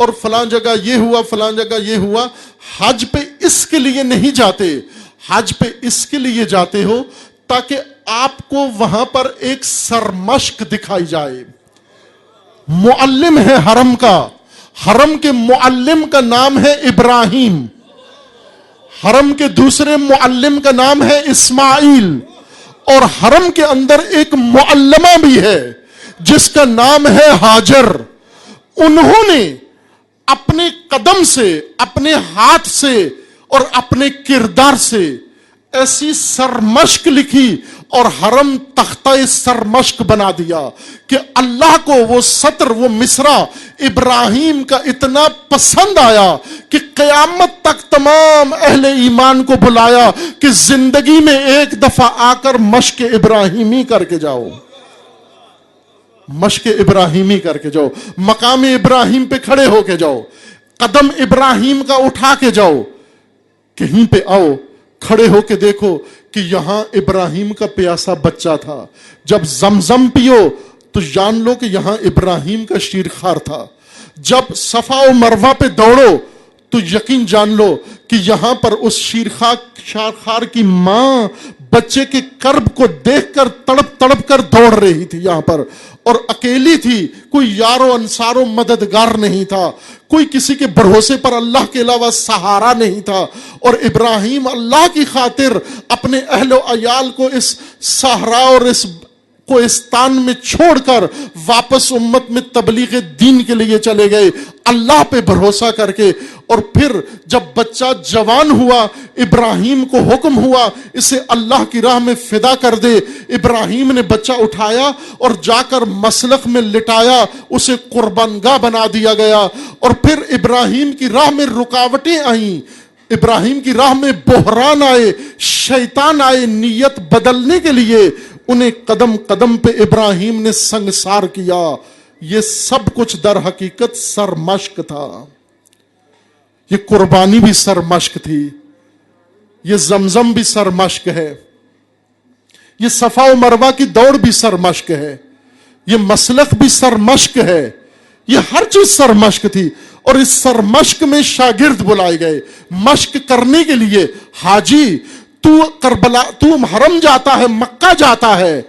اور فلاں جگہ یہ ہوا، فلاں جگہ یہ ہوا. حج پہ اس کے لیے نہیں جاتے، حج پہ اس کے لیے جاتے ہو تاکہ آپ کو وہاں پر ایک سرمشق دکھائی جائے. معلم ہے حرم کا، حرم کے معلم کا نام ہے ابراہیم، حرم کے دوسرے معلم کا نام ہے اسماعیل، اور حرم کے اندر ایک معلمہ بھی ہے جس کا نام ہے ہاجر. انہوں نے اپنے قدم سے، اپنے ہاتھ سے اور اپنے کردار سے ایسی سرمشق لکھی اور حرم تختہ سرمشق بنا دیا کہ اللہ کو وہ سطر، وہ مصرع ابراہیم کا اتنا پسند آیا کہ قیامت تک تمام اہل ایمان کو بلایا کہ زندگی میں ایک دفعہ آ کر مشق ابراہیمی کر کے جاؤ، مشق ابراہیمی کر کے جاؤ، مقام ابراہیم پہ کھڑے ہو کے جاؤ، قدم ابراہیم کا اٹھا کے جاؤ. کہیں پہ آؤ، کھڑے ہو کے دیکھو کہ یہاں ابراہیم کا پیاسا بچہ تھا. جب زمزم پیو تو جان لو کہ یہاں ابراہیم کا شیرخوار تھا. جب صفا و مروہ پہ دوڑو تو یقین جان لو کہ یہاں پر اس شیرخوار کی ماں بچے کے کرب کو دیکھ کر تڑپ تڑپ کر دوڑ رہی تھی یہاں پر، اور اکیلی تھی، کوئی یار و انصار و مددگار نہیں تھا، کوئی کسی کے بھروسے پر اللہ کے علاوہ سہارا نہیں تھا. اور ابراہیم اللہ کی خاطر اپنے اہل و عیال کو اس صحرا اور اس کوہستان میں چھوڑ کر واپس امت میں تبلیغ دین کے لیے چلے گئے، اللہ پہ بھروسہ کر کے. اور پھر جب بچہ جوان ہوا، ابراہیم کو حکم ہوا اسے اللہ کی راہ میں فدا کر دے. ابراہیم نے بچہ اٹھایا اور جا کر مسلخ میں لٹایا، اسے قربانگاہ بنا دیا گیا. اور پھر ابراہیم کی راہ میں رکاوٹیں آئیں، ابراہیم کی راہ میں بحران آئے، شیطان آئے نیت بدلنے کے لیے. انہیں قدم قدم پہ ابراہیم نے سنگسار کیا. یہ سب کچھ در حقیقت سرمشق تھا. یہ قربانی بھی سرمشق تھی، یہ زمزم بھی سرمشق ہے، یہ صفا و مروہ کی دوڑ بھی سرمشق ہے، یہ مسلک بھی سرمشق ہے، یہ ہر چیز سرمشق تھی. اور اس سرمشق میں شاگرد بلائے گئے مشق کرنے کے لیے. حاجی تو کربلا، تو حرم جاتا ہے، مکہ جاتا ہے،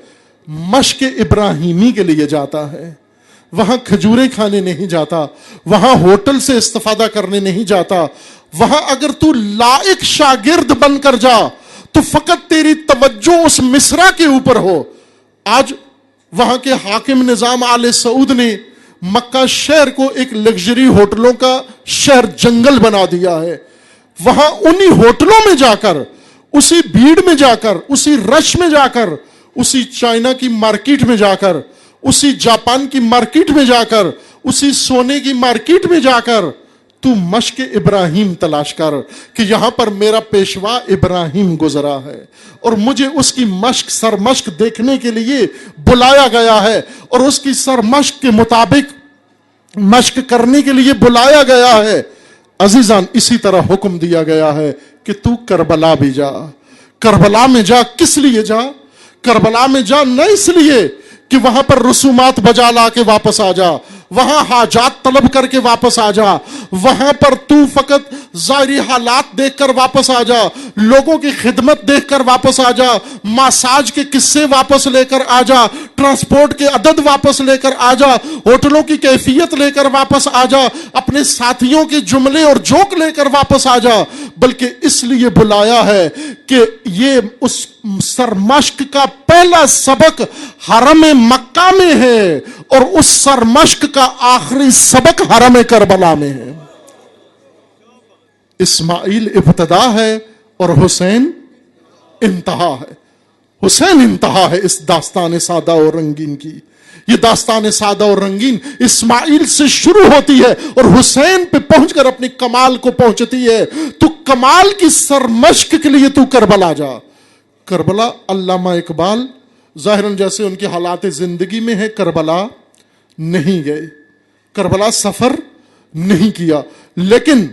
مشق ابراہیمی کے لیے جاتا ہے. وہاں کھجوریں کھانے نہیں جاتا، وہاں ہوٹل سے استفادہ کرنے نہیں جاتا. وہاں اگر تو لائق شاگرد بن کر جا تو فقط تیری توجہ اس مصرع کے اوپر ہو. آج وہاں کے حاکم نظام آل سعود نے مکہ شہر کو ایک لگژری ہوٹلوں کا شہر جنگل بنا دیا ہے. وہاں انہی ہوٹلوں میں جا کر، اسی بھیڑ میں جا کر، اسی رش میں جا کر، اسی چائنا کی مارکیٹ میں جا کر، اسی جاپان کی مارکیٹ میں جا کر، اسی سونے کی مارکیٹ میں جا کر تو مشق ابراہیم تلاش کر کہ یہاں پر میرا پیشوا ابراہیم گزرا ہے اور مجھے اس کی مشق، سرمشق دیکھنے کے لیے بلایا گیا ہے، اور اس کی سرمشق کے مطابق مشق کرنے کے لیے بلایا گیا ہے. عزیزان، اسی طرح حکم دیا گیا ہے کہ تو کربلا بھی جا. کربلا میں جا، کس لیے جا؟ کربلا میں جا نہ اس لیے کہ وہاں پر رسومات بجا لا کے واپس آ جا، وہاں حاجات طلب کر کے واپس آ جا، وہاں پر تو فقط ظاہری حالات دیکھ کر واپس آ جا، لوگوں کی خدمت دیکھ کر واپس آ جا، مساج کے قصے واپس لے کر آ جا، ٹرانسپورٹ کے عدد واپس لے کر آ جا، ہوٹلوں کی کیفیت لے کر واپس آ جا، اپنے ساتھیوں کے جملے اور جوک لے کر واپس آ جا. بلکہ اس لیے بلایا ہے کہ یہ اس سرمشق کا پہلا سبق حرم مکہ میں ہے اور اس سرمشق کا آخری سبق حرم کربلا میں ہے. اسماعیل ابتدا ہے اور حسین انتہا ہے. حسین انتہا ہے اس داستان سادہ اور رنگین کی. یہ داستان سادہ اور رنگین اسماعیل سے شروع ہوتی ہے اور حسین پہ پہنچ کر اپنی کمال کو پہنچتی ہے. تو کمال کی سرمشق کے لیے تو کربلا جا. کربلا، علامہ اقبال ظاہراً جیسے ان کے حالات زندگی میں ہے، کربلا نہیں گئے، کربلا سفر نہیں کیا، لیکن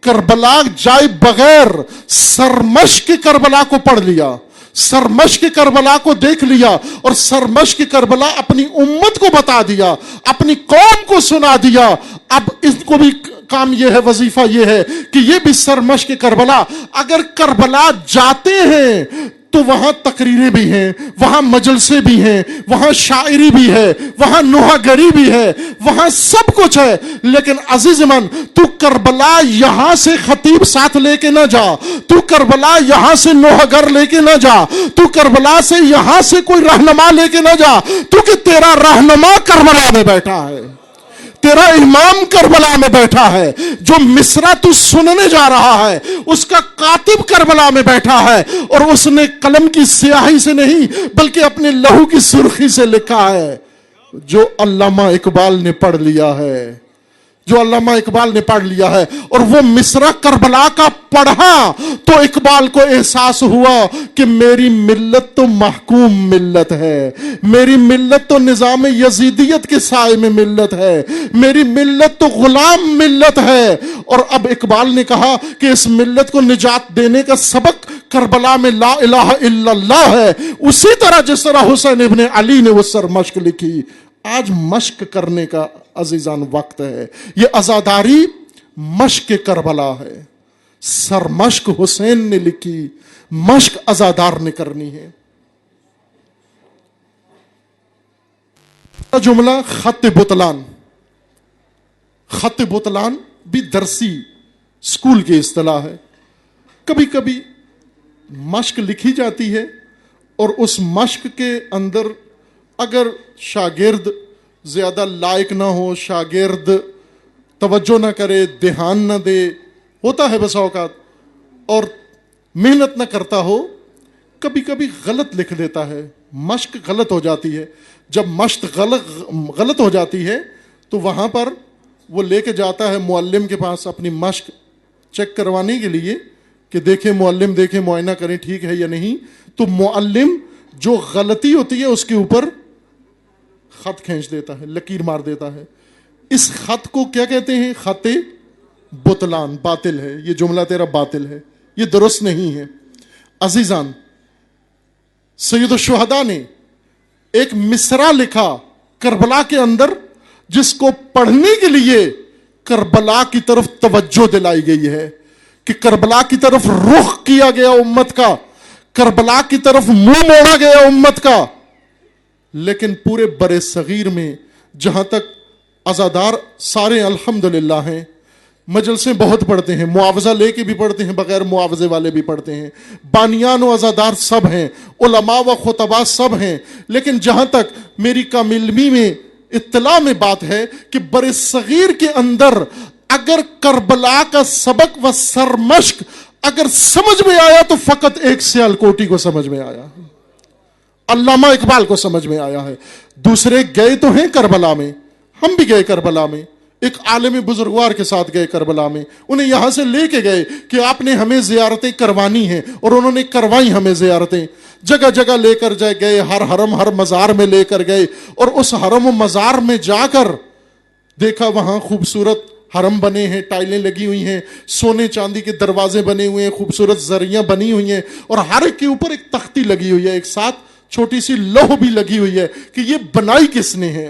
کربلا جائے بغیر سرمشق کربلا کو پڑھ لیا، سرمشق کربلا کو دیکھ لیا، اور سرمشق کربلا اپنی امت کو بتا دیا، اپنی قوم کو سنا دیا. اب ان کو بھی کام یہ ہے, وظیفہ یہ ہے کہ یہ بھی سرمشق کربلا. اگر کربلا جاتے ہیں تو وہاں تقریریں بھی ہیں, وہاں مجلسیں بھی ہیں, وہاں شاعری بھی ہے, وہاں نوحہ گری بھی ہے, وہاں سب کچھ ہے. لیکن عزیز من, تو کربلا یہاں سے خطیب ساتھ لے کے نہ جا, تو کربلا یہاں سے نوحہ گر لے کے نہ جا, تو کربلا سے یہاں سے کوئی رہنما لے کے نہ جا, تو کہ تیرا رہنما کربلا میں بیٹھا ہے, تیرا امام کربلا میں بیٹھا ہے. جو مصرع تو سننے جا رہا ہے اس کا کاتب کربلا میں بیٹھا ہے, اور اس نے قلم کی سیاہی سے نہیں بلکہ اپنے لہو کی سرخی سے لکھا ہے جو علامہ اقبال نے پڑھ لیا ہے, جو علامہ اقبال نے پڑھ لیا ہے. اور وہ مصرع کربلا کا پڑھا تو اقبال کو احساس ہوا کہ میری ملت تو محکوم ملت ہے, میری ملت تو نظام یزیدیت کے سائے میں ملت ہے, میری ملت تو غلام ملت ہے. اور اب اقبال نے کہا کہ اس ملت کو نجات دینے کا سبق کربلا میں لا الہ الا اللہ ہے. اسی طرح جس طرح حسین ابن علی نے وہ سرمشق لکھی. آج مشق کرنے کا عزیزان وقت ہے. یہ عزاداری مشق کربلا ہے. سرمشق حسین نے لکھی, مشق عزادار نے کرنی ہے. جملہ خط بطلان. خط بطلان بھی درسی اسکول کی اصطلاح ہے. کبھی کبھی مشق لکھی جاتی ہے اور اس مشق کے اندر اگر شاگرد زیادہ لائق نہ ہو, شاگرد توجہ نہ کرے, دھیان نہ دے, ہوتا ہے بسا اوقات, اور محنت نہ کرتا ہو, کبھی کبھی غلط لکھ دیتا ہے, مشق غلط ہو جاتی ہے. جب مشق غلط ہو جاتی ہے تو وہاں پر وہ لے کے جاتا ہے معلم کے پاس اپنی مشق چیک کروانے کے لیے کہ دیکھیں معلم, دیکھیں معائنہ کریں ٹھیک ہے یا نہیں. تو معلم جو غلطی ہوتی ہے اس کے اوپر خط کھینچ دیتا ہے, لکیر مار دیتا ہے. اس خط کو کیا کہتے ہیں؟ خط بطلان. باطل ہے یہ جملہ, تیرا باطل ہے, یہ درست نہیں ہے. عزیزان, سید الشہداء نے ایک مصرع لکھا کربلا کے اندر جس کو پڑھنے کے لیے کربلا کی طرف توجہ دلائی گئی ہے, کہ کربلا کی طرف رخ کیا گیا امت کا, کربلا کی طرف منہ موڑا گیا امت کا. لیکن پورے برے صغیر میں جہاں تک عزادار سارے الحمدللہ ہیں, مجلسیں بہت پڑھتے ہیں, معاوضہ لے کے بھی پڑھتے ہیں, بغیر معاوضے والے بھی پڑھتے ہیں, بانیان و عزادار سب ہیں, علماء و خطباء سب ہیں. لیکن جہاں تک میری کم علمی میں اطلاع میں بات ہے کہ برے صغیر کے اندر اگر کربلا کا سبق و سرمشق اگر سمجھ میں آیا تو فقط ایک سیالکوٹی کو سمجھ میں آیا, علامہ اقبال کو سمجھ میں آیا ہے. دوسرے گئے تو ہیں کربلا میں, ہم بھی گئے کربلا میں, ایک عالم بزرگوار کے ساتھ گئے کربلا میں, انہیں یہاں سے لے کے گئے کہ آپ نے ہمیں زیارتیں کروانی ہیں, اور انہوں نے کروائی ہمیں زیارتیں. جگہ جگہ لے کر جائے گئے, ہر حرم ہر مزار میں لے کر گئے, اور اس حرم و مزار میں جا کر دیکھا وہاں خوبصورت حرم بنے ہیں, ٹائلیں لگی ہوئی ہیں, سونے چاندی کے دروازے بنے ہوئے ہیں, خوبصورت زریاں بنی ہوئی ہیں, اور ہر ایک کے اوپر ایک تختی لگی ہوئی ہے, ایک ساتھ چھوٹی سی لوح بھی لگی ہوئی ہے کہ یہ بنائی کس نے ہے,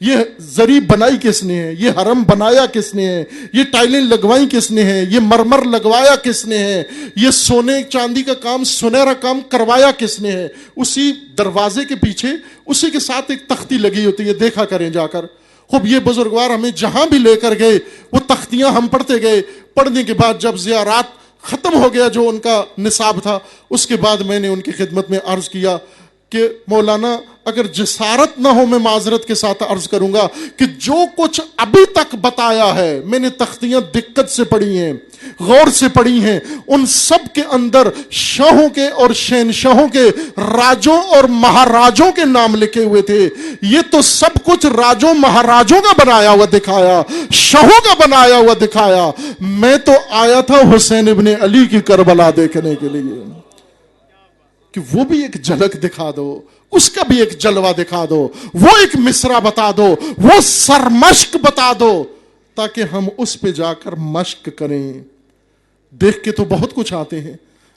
یہ زری بنائی کس نے ہے, یہ حرم بنایا کس نے ہے, یہ ٹائلیں لگوائی کس نے ہے, یہ مرمر لگوایا کس نے ہے, یہ سونے چاندی کا کام سنہرا کام کروایا کس نے ہے. اسی دروازے کے پیچھے اسی کے ساتھ ایک تختی لگی ہوتی ہے, دیکھا کریں جا کر. خوب یہ بزرگوار ہمیں جہاں بھی لے کر گئے وہ تختیاں ہم پڑھتے گئے. پڑھنے کے بعد جب زیارات ختم ہو گیا جو ان کا نصاب تھا, اس کے بعد میں نے ان کی خدمت میں عرض کیا کہ مولانا اگر جسارت نہ ہو میں معذرت کے ساتھ عرض کروں گا کہ جو کچھ ابھی تک بتایا ہے, میں نے تختیاں دقت سے پڑھی ہیں, غور سے پڑھی ہیں, ان سب کے اندر شاہوں کے اور شہنشاہوں کے, راجوں اور مہاراجوں کے نام لکھے ہوئے تھے. یہ تو سب کچھ راجوں مہاراجوں کا بنایا ہوا دکھایا, شاہوں کا بنایا ہوا دکھایا. میں تو آیا تھا حسین ابن علی کی کربلا دیکھنے کے لیے کہ وہ بھی ایک جھلک دکھا دو, اس کا بھی ایک جلوہ دکھا دو, وہ ایک مصرع بتا دو, وہ سرمشق بتا دو, تاکہ ہم اس پہ جا کر مشق کریں. دیکھ کے تو بہت کچھ آتے ہیں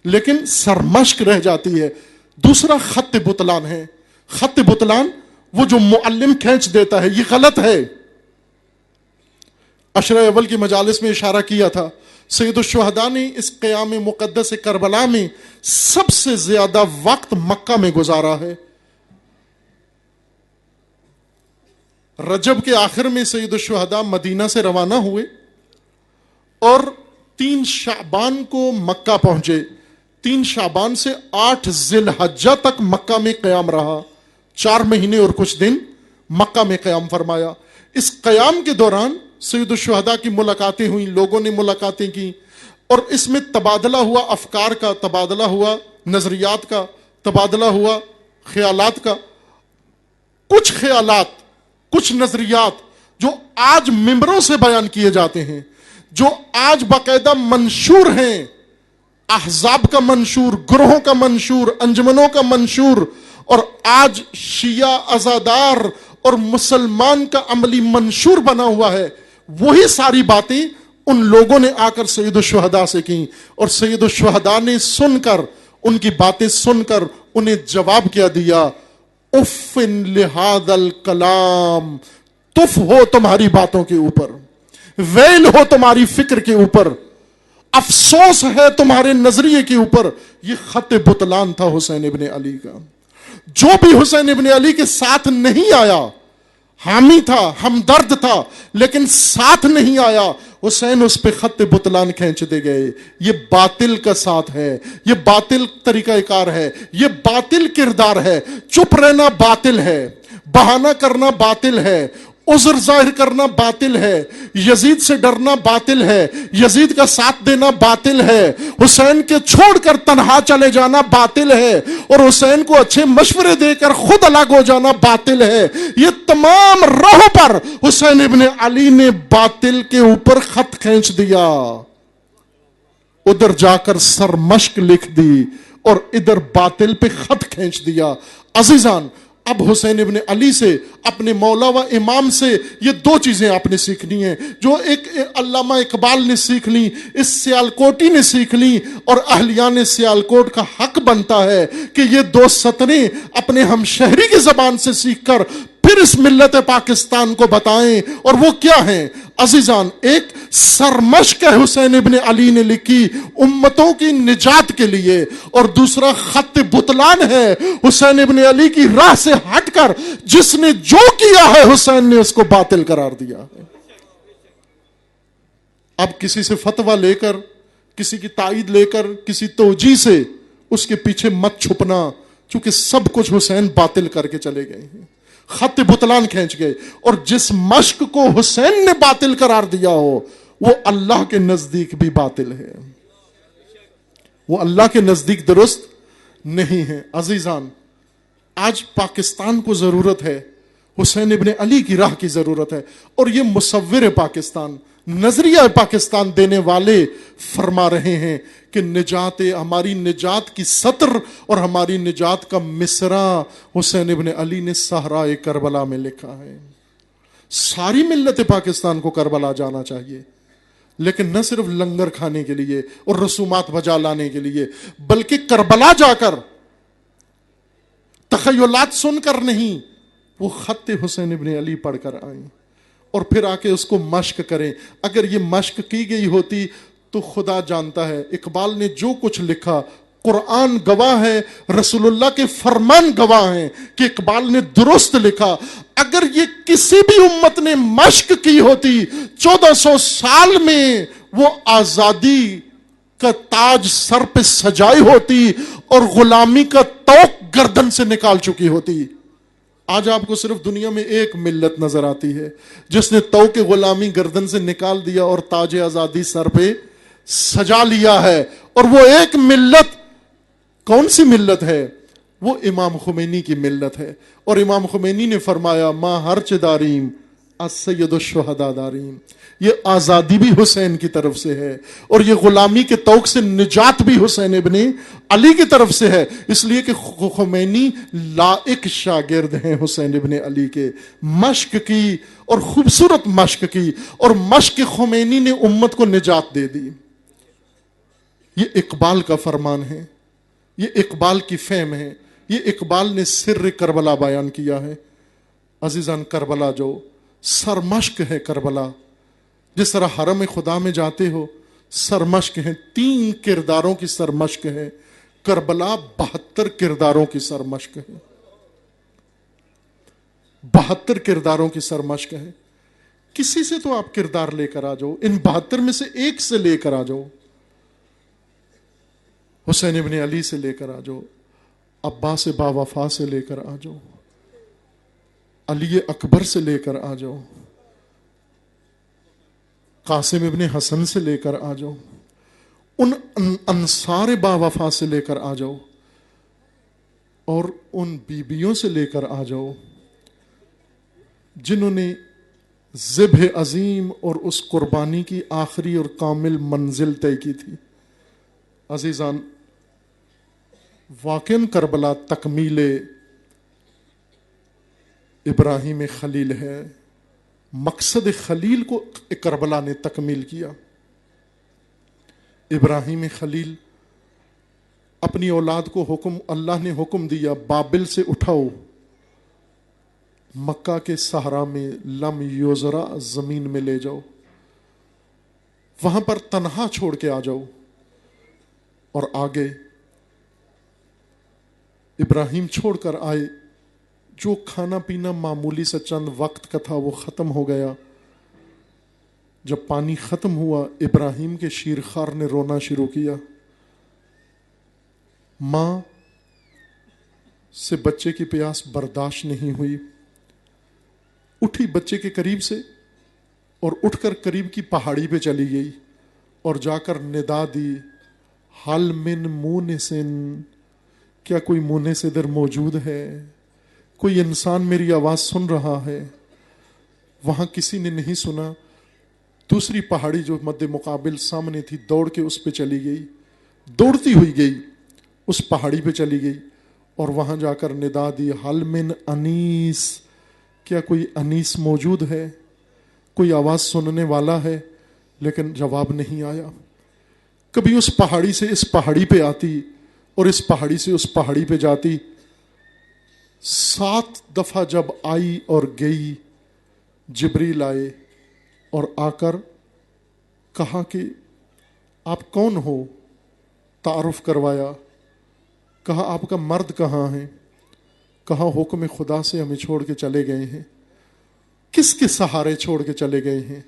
لیکن سرمشق رہ جاتی ہے. دوسرا خط بطلان ہے. خط بطلان وہ جو معلم کھینچ دیتا ہے, یہ غلط ہے. عشرہ اول کی مجالس میں اشارہ کیا تھا، سید الشہداء نے اس قیام مقدس کربلا میں سب سے زیادہ وقت مکہ میں گزارا ہے۔ رجب کے آخر میں سید الشہداء مدینہ سے روانہ ہوئے اور 3 شعبان کو مکہ پہنچے۔ 3 شعبان سے 8 ذی الحجہ تک مکہ میں قیام رہا، 4 مہینے اور کچھ دن مکہ میں قیام فرمایا۔ اس قیام کے دوران سید الشہداء کی ملاقاتیں ہوئیں، لوگوں نے ملاقاتیں کی، اور اس میں تبادلہ ہوا، افکار کا تبادلہ ہوا، نظریات کا تبادلہ ہوا، خیالات کا۔ کچھ خیالات، کچھ نظریات جو آج ممبروں سے بیان کیے جاتے ہیں، جو آج باقاعدہ منشور ہیں، احزاب کا منشور، گروہوں کا منشور، انجمنوں کا منشور، اور آج شیعہ عزادار اور مسلمان کا عملی منشور بنا ہوا ہے، وہی ساری باتیں ان لوگوں نے آ کر سید الشہداء سے کی، اور سید الشہداء نے سن کر، ان کی باتیں سن کر انہیں جواب کیا دیا، اف لہذا الکلام، تف ہو تمہاری باتوں کے اوپر، ویل ہو تمہاری فکر کے اوپر، افسوس ہے تمہارے نظریے کے اوپر۔ یہ خط بطلان تھا حسین ابن علی کا۔ جو بھی حسین ابن علی کے ساتھ نہیں آیا، حامی تھا، ہمدرد تھا، لیکن ساتھ نہیں آیا، حسین اس پہ خط بطلان کھینچ دے گئے۔ یہ باطل کا ساتھ ہے، یہ باطل طریقہ کار ہے، یہ باطل کردار ہے۔ چپ رہنا باطل ہے، بہانہ کرنا باطل ہے، عذر ظاہر کرنا باطل ہے، یزید سے ڈرنا باطل ہے، یزید کا ساتھ دینا باطل ہے، حسین کے چھوڑ کر تنہا چلے جانا باطل ہے، اور حسین کو اچھے مشورے دے کر خود الگ ہو جانا باطل ہے۔ یہ تمام راہوں پر حسین ابن علی نے باطل کے اوپر خط کھینچ دیا، ادھر جا کر سرمشق لکھ دی اور ادھر باطل پہ خط کھینچ دیا۔ عزیزان، اب حسین ابن علی سے، اپنے مولا و امام سے، یہ 2 چیزیں آپ نے سیکھنی ہیں، جو ایک علامہ اقبال نے سیکھ لی، اس سیالکوٹی نے سیکھ لی، اور اہلیان سیالکوٹ کا حق بنتا ہے کہ یہ 2 سطریں اپنے ہم شہری کی زبان سے سیکھ کر پھر اس ملت پاکستان کو بتائیں۔ اور وہ کیا ہیں عزیزان؟ ایک سرمشق حسین ابن علی نے لکھی امتوں کی نجات کے لیے، اور دوسرا خط بطلان ہے حسین ابن علی کی راہ سے ہٹ کر جس نے جو کیا ہے حسین نے اس کو باطل قرار دیا ہے۔ اب کسی سے فتویٰ لے کر، کسی کی تائید لے کر، کسی توجیہ سے اس کے پیچھے مت چھپنا، چونکہ سب کچھ حسین باطل کر کے چلے گئے ہیں، خط بطلان کھینچ گئے۔ اور جس مشق کو حسین نے باطل قرار دیا ہو، وہ اللہ کے نزدیک بھی باطل ہے، وہ اللہ کے نزدیک درست نہیں ہے۔ عزیزان، آج پاکستان کو ضرورت ہے، حسین ابن علی کی راہ کی ضرورت ہے، اور یہ مصور پاکستان، نظریہ پاکستان دینے والے فرما رہے ہیں کہ نجات، ہماری نجات کی سطر اور ہماری نجات کا مصرع حسین ابن علی نے صحرائے کربلا میں لکھا ہے۔ ساری ملت پاکستان کو کربلا جانا چاہیے، لیکن نہ صرف لنگر کھانے کے لیے اور رسومات بجا لانے کے لیے، بلکہ کربلا جا کر تخیلات سن کر نہیں، وہ خط حسین ابن علی پڑھ کر آئیں اور پھر آ کے اس کو مشق کریں۔ اگر یہ مشق کی گئی ہوتی تو خدا جانتا ہے، اقبال نے جو کچھ لکھا، قرآن گواہ ہے، رسول اللہ کے فرمان گواہ ہیں کہ اقبال نے درست لکھا۔ اگر یہ کسی بھی امت نے مشق کی ہوتی 1400 سال میں، وہ آزادی کا تاج سر پہ سجائی ہوتی اور غلامی کا طوق گردن سے نکال چکی ہوتی۔ آج آپ کو صرف دنیا میں ایک ملت نظر آتی ہے جس نے طوق غلامی گردن سے نکال دیا اور تاج آزادی سر پہ سجا لیا ہے، اور وہ ایک ملت کون سی ملت ہے؟ وہ امام خمینی کی ملت ہے۔ اور امام خمینی نے فرمایا ما ہرچ داریم السید الشہداء داریم، یہ آزادی بھی حسین کی طرف سے ہے، اور یہ غلامی کے طوق سے نجات بھی حسین ابن علی کی طرف سے ہے۔ اس لیے کہ خمینی لائق شاگرد ہیں حسین ابن علی کے۔ مشق کی، اور خوبصورت مشق کی، اور مشق خمینی نے امت کو نجات دے دی۔ یہ اقبال کا فرمان ہے، یہ اقبال کی فہم ہے، یہ اقبال نے سر کربلا بیان کیا ہے۔ عزیزان، کربلا جو سرمشق ہے، کربلا جس طرح حرم خدا میں جاتے ہو سرمشق ہیں، 3 کرداروں کی سرمشق ہے، کربلا 72 کرداروں کی سرمشق ہے، 72 کرداروں کی سرمشق ہے۔ کسی سے تو آپ کردار لے کر آ جاؤ، ان 72 میں سے ایک سے لے کر آ جاؤ، حسین ابن علی سے لے کر آ جاؤ، عباس با وفا سے لے کر آ جاؤ، علی اکبر سے لے کر آ جاؤ، قاسم ابن حسن سے لے کر آ جاؤ، ان انصار با وفا سے لے کر آ جاؤ، اور ان بیبیوں سے لے کر آ جاؤ جنہوں نے ذبح عظیم اور اس قربانی کی آخری اور کامل منزل طے کی تھی۔ عزیزان، واقعاً کربلا تکمیل ابراہیم خلیل ہے، مقصد خلیل کو کربلا نے تکمیل کیا۔ ابراہیم خلیل اپنی اولاد کو اللہ نے حکم دیا، بابل سے اٹھاؤ، مکہ کے صحرا میں لم یوزرا زمین میں لے جاؤ، وہاں پر تنہا چھوڑ کے آ جاؤ، اور آگے ابراہیم چھوڑ کر آئے۔ جو کھانا پینا معمولی سے چند وقت کا تھا وہ ختم ہو گیا۔ جب پانی ختم ہوا ابراہیم کے شیرخوار نے رونا شروع کیا۔ ماں سے بچے کی پیاس برداشت نہیں ہوئی، اٹھی بچے کے قریب سے اور اٹھ کر قریب کی پہاڑی پہ چلی گئی اور جا کر ندا دی، حل من مونسن، کیا کوئی مونس ادھر موجود ہے؟ کوئی انسان میری آواز سن رہا ہے؟ وہاں کسی نے نہیں سنا۔ دوسری پہاڑی جو مد مقابل سامنے تھی دوڑ کے اس پہ چلی گئی، دوڑتی ہوئی گئی اس پہاڑی پہ چلی گئی اور وہاں جا کر ندا دی، حل من انیس، کیا کوئی انیس موجود ہے؟ کوئی آواز سننے والا ہے؟ لیکن جواب نہیں آیا۔ کبھی اس پہاڑی سے اس پہاڑی پہ آتی اور اس پہاڑی سے اس پہاڑی پہ جاتی۔ 7 دفعہ جب آئی اور گئی، جبریل آئے اور آ کر کہا کہ آپ کون ہو؟ تعارف کروایا، کہا آپ کا مرد کہاں ہے؟ کہا حکم خدا سے ہمیں چھوڑ کے چلے گئے ہیں۔ کس کے سہارے چھوڑ کے چلے گئے ہیں؟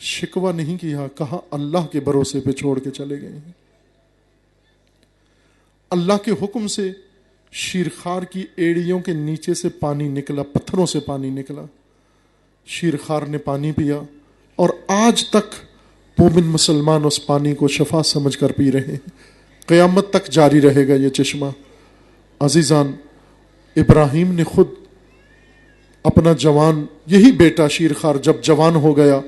شکوہ نہیں کیا، کہا اللہ کے بھروسے پہ چھوڑ کے چلے گئے ہیں۔ اللہ کے حکم سے شیرخوار کی ایڑیوں کے نیچے سے پانی نکلا، پتھروں سے پانی نکلا، شیرخوار نے پانی پیا اور آج تک مومن مسلمان اس پانی کو شفا سمجھ کر پی رہے ہیں، قیامت تک جاری رہے گا یہ چشمہ۔ عزیزان، ابراہیم نے خود اپنا جوان یہی بیٹا شیرخوار جب جوان ہو گیا،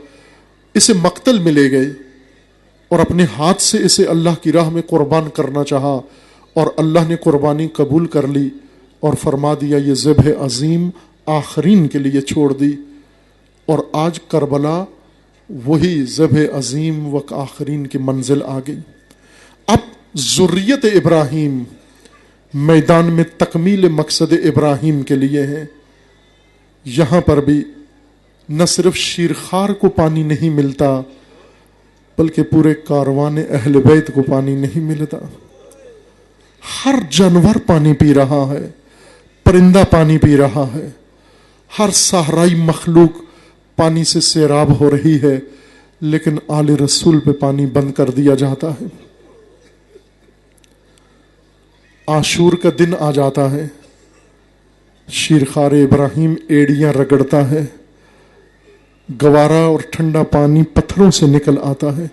اسے مقتل میں لے گئے اور اپنے ہاتھ سے اسے اللہ کی راہ میں قربان کرنا چاہا، اور اللہ نے قربانی قبول کر لی اور فرما دیا یہ ذبح عظیم آخرین کے لیے چھوڑ دی، اور آج کربلا وہی ذبح عظیم و آخرین کی منزل آ گئی۔ اب ذریت ابراہیم میدان میں تکمیل مقصد ابراہیم کے لیے ہے۔ یہاں پر بھی نہ صرف شیرخوار کو پانی نہیں ملتا بلکہ پورے کاروان اہل بیت کو پانی نہیں ملتا۔ ہر جانور پانی پی رہا ہے، پرندہ پانی پی رہا ہے، ہر صحرائی مخلوق پانی سے سیراب ہو رہی ہے، لیکن آل رسول پہ پانی بند کر دیا جاتا ہے۔ عاشور کا دن آ جاتا ہے، شیرخوار ابراہیم ایڑیاں رگڑتا ہے، گوارا اور ٹھنڈا پانی پتھروں سے نکل آتا ہے،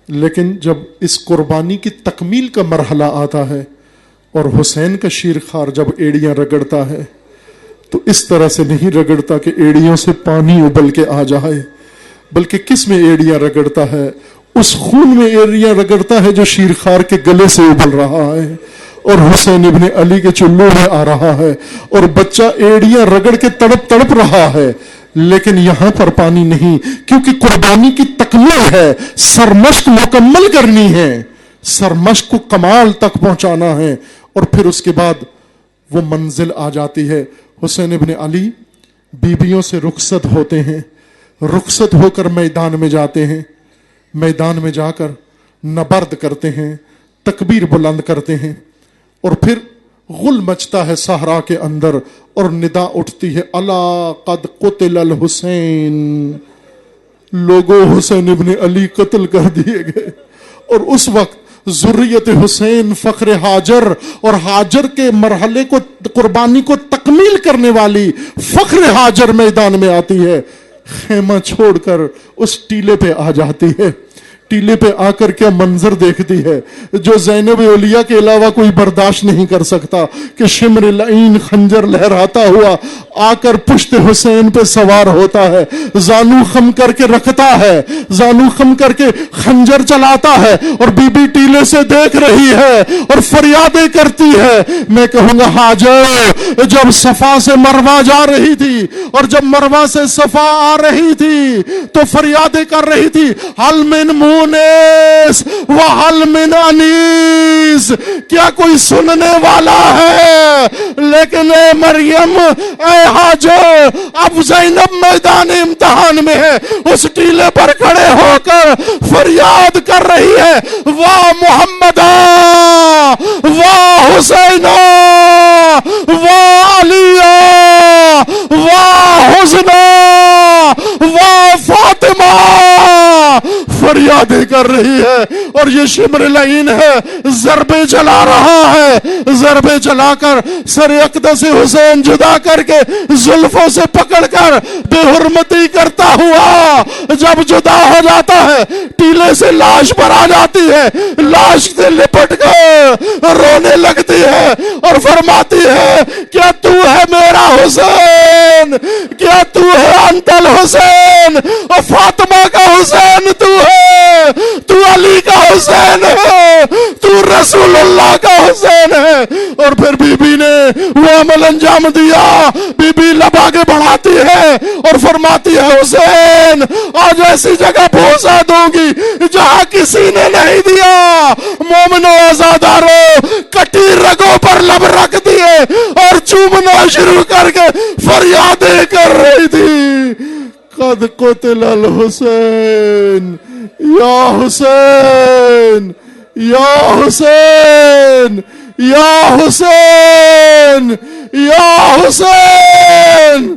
لیکن جب اس قربانی کی تکمیل کا مرحلہ آتا ہے اور حسین کا شیرخوار جب ایڑیاں رگڑتا ہے تو اس طرح سے نہیں رگڑتا کہ ایڑیوں سے پانی ابل کے آ جائے، بلکہ کس میں ایڑیاں رگڑتا ہے؟ اس خون میں ایڑیاں رگڑتا ہے جو شیرخوار کے گلے سے ابل رہا ہے اور حسین ابن علی کے چلو میں آ رہا ہے، اور بچہ ایڑیاں رگڑ کے تڑپ تڑپ رہا ہے، لیکن یہاں پر پانی نہیں، کیونکہ قربانی کی تکمیل ہے، سرمشق مکمل کرنی ہے، سرمشق کو کمال تک پہنچانا ہے، اور پھر اس کے بعد وہ منزل آ جاتی ہے۔ حسین ابن علی بیویوں سے رخصت ہوتے ہیں، رخصت ہو کر میدان میں جاتے ہیں، میدان میں جا کر نبرد کرتے ہیں، تکبیر بلند کرتے ہیں، اور پھر غل مچتا ہے صحرا کے اندر اور ندا اٹھتی ہے الا قد قتل الحسین، لوگوں حسین ابن علی قتل کر دیے گئے۔ اور اس وقت ذریت حسین، فخر ہاجر اور ہاجر کے مرحلے کو، قربانی کو تکمیل کرنے والی فخر ہاجر میدان میں آتی ہے، خیمہ چھوڑ کر اس ٹیلے پہ آ جاتی ہے۔ ٹیلے پہ آ کر کیا منظر دیکھتی ہے جو زینب اولیاء کے علاوہ کوئی برداشت نہیں کر سکتا، کہ شمر لعین خنجر لہراتا ہوا آ کر پشت حسین پہ سوار ہوتا ہے، زانو خم کر کے رکھتا ہے، زانو خم کر کے خنجر چلاتا ہے، اور بی بی ٹیلے سے دیکھ رہی ہے اور فریادیں کرتی ہے۔ میں کہوں گا ہاجر جب صفا سے مروہ جا رہی تھی اور جب مروہ سے صفا آ رہی تھی تو فریادیں کر رہی تھی، حل من مونس وحل من انیس، کیا کوئی سننے والا ہے؟ لیکن اے مریم، اے حاجر، اب زینب میدان امتحان میں ہے، اس ٹیلے پر کھڑے ہو کر فریاد کر رہی ہے، واہ محمدہ، واہ حسینہ، واہ علیہ، واہ حسنہ، واہ فاطمہ، فریادیں کر رہی ہے۔ اور یہ شمر لعین ہے، ضربے چلا رہا ہے، ضربے چلا کر سر اقدس حسین جدا کر کے زلفوں سے پکڑ کر بے حرمتی کرتا ہوا جب جدا ہو جاتا ہے، ٹیلے سے لاش پر آ جاتی ہے، لاش سے لپٹ کر رونے لگتی ہے اور فرماتی ہے، کیا تو ہے میرا حسین؟ کیا تو ہے انت الحسین؟ اور فاطمہ کا حسین تو ہے، تو علی کا حسین ہے، تو رسول اللہ کا حسین ہے۔ اور پھر بی بی نے وہ عمل انجام دیا، بی بی لب آگے بڑھاتی ہے اور فرماتی ہے، حسین آج ایسی جگہ پہنچا دوں گی جہاں کسی نے نہیں دیا۔ مومنو آزادارو کٹی رگوں پر لب رکھ دیے اور چومنا شروع کر کے فریادیں کر رہی تھی، قد قتل الحسین، یا حسین، یا حسین، یا حسین، یا حسین۔